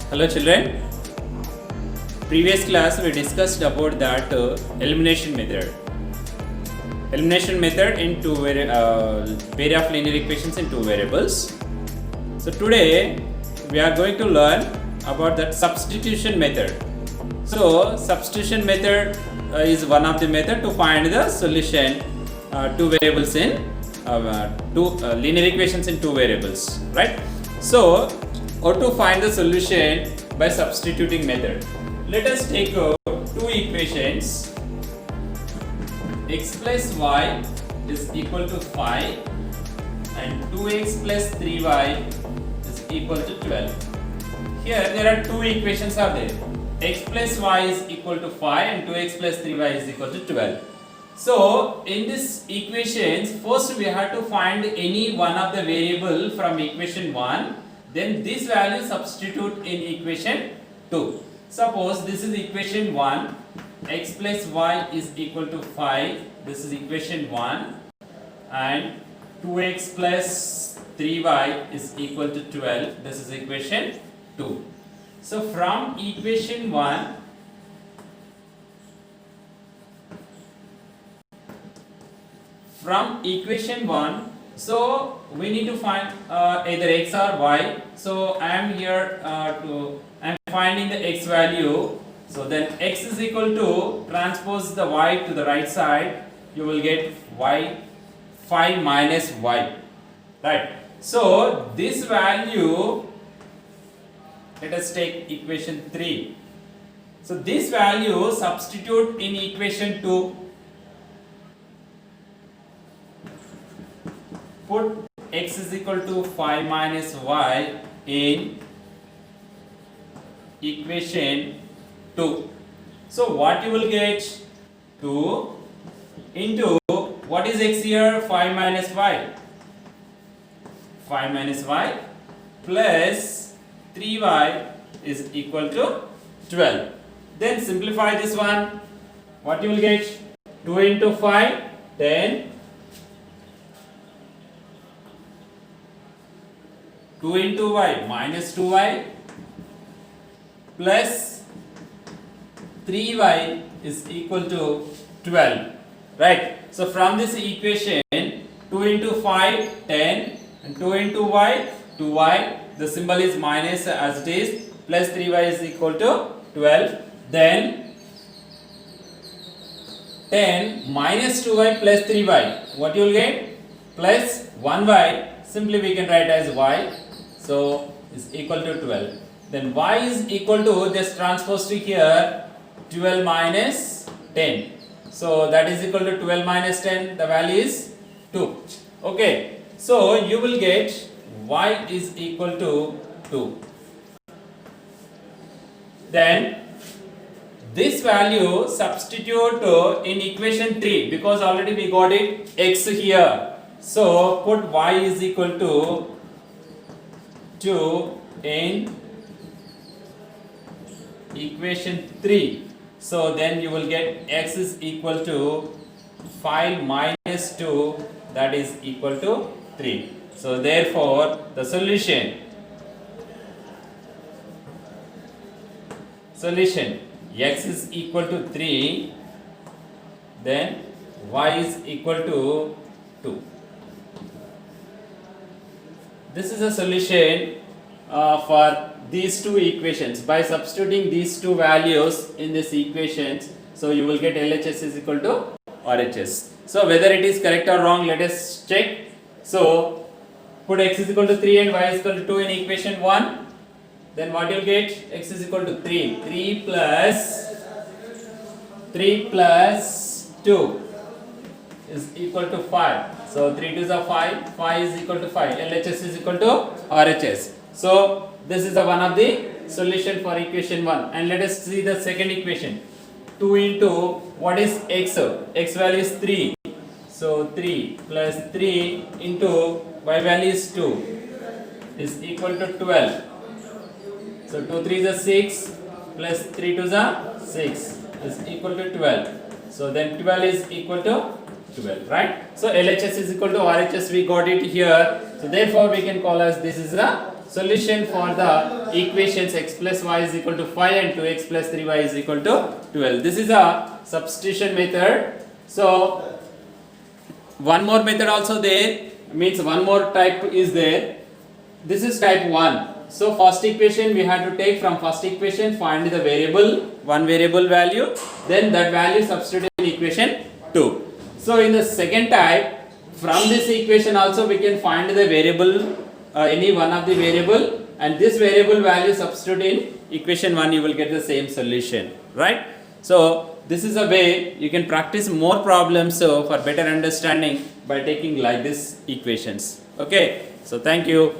Hello children. Previous class we discussed about that elimination method. Elimination method in pair of linear equations in two variables. So today we are going to learn about that substitution method. So substitution method is one of the method to find the solution two variables in two linear equations in two variables, right? So how to find the solution by substituting method? Let us take two equations. X plus y is equal to 5 and 2x plus 3y is equal to 12. Here there are two equations are there. X plus y is equal to 5 and 2x plus 3y is equal to 12. So in this equations, first we have to find any one of the variable from equation 1, then this value substitute in equation 2. Suppose this is equation 1, x plus y is equal to 5, this is equation 1, and 2x plus 3y is equal to 12, this is equation 2. So from equation 1, so we need to find either x or y. So I am here I am finding the x value. So then x is equal to, transpose the y to the right side, you will get y 5 minus y, right? So this value, let us take equation 3. So this value substitute in equation 2. Put x is equal to 5 minus y in equation 2. So what you will get? 2 into, what is x here? 5 minus y. 5 minus y plus 3y is equal to 12. Then simplify this one. What you will get? 2 into 5, 10. 2 into y minus 2y plus 3y is equal to 12, right? So from this equation, 2 into 5, 10, and 2 into y, 2y, the symbol is minus as it is, plus 3y is equal to 12, then 10 minus 2y plus 3y, what you will get? Plus 1y, simply we can write as y, so is equal to 12. Then y is equal to, just transpose to here, 12 minus 10. So that is equal to 12 minus 10, the value is 2. Okay, so you will get y is equal to 2. Then this value substitute in equation 3, because already we got it x here. So put y is equal to 2 in equation 3. So then you will get x is equal to 5 minus 2, that is equal to 3. So therefore the solution x is equal to 3, then y is equal to 2. This is a solution for these two equations. By substituting these two values in these equations, so you will get LHS is equal to RHS. So whether it is correct or wrong, let us check. So put x is equal to 3 and y is equal to 2 in equation 1. Then what you will get? X is equal to 3. 3 plus 2 is equal to 5. So 3 2s are 5. 5 is equal to 5. LHS is equal to RHS. So this is the one of the solution for equation 1. And let us see the second equation. 2 into, what is x? X value is 3. So 3 plus 3 into y value is 2 is equal to 12. So 2 3s are 6 plus 3 2s are 6 is equal to 12. So then 12 is equal to 12, right? So LHS is equal to RHS, we got it here. So therefore we can call as this is the solution for the equations x plus y is equal to 5 and 2x plus 3y is equal to 12. This is a substitution method. So one more method also there, means one more type is there. This is type 1. So first equation we have to take from first equation, find the variable, one variable value, then that value substitute in equation 2. So in the second type, from this equation also we can find the variable, any one of the variable, and this variable value substitute in equation 1, you will get the same solution, right? So this is a way you can practice more problems so for better understanding by taking like this equations. Okay, so thank you.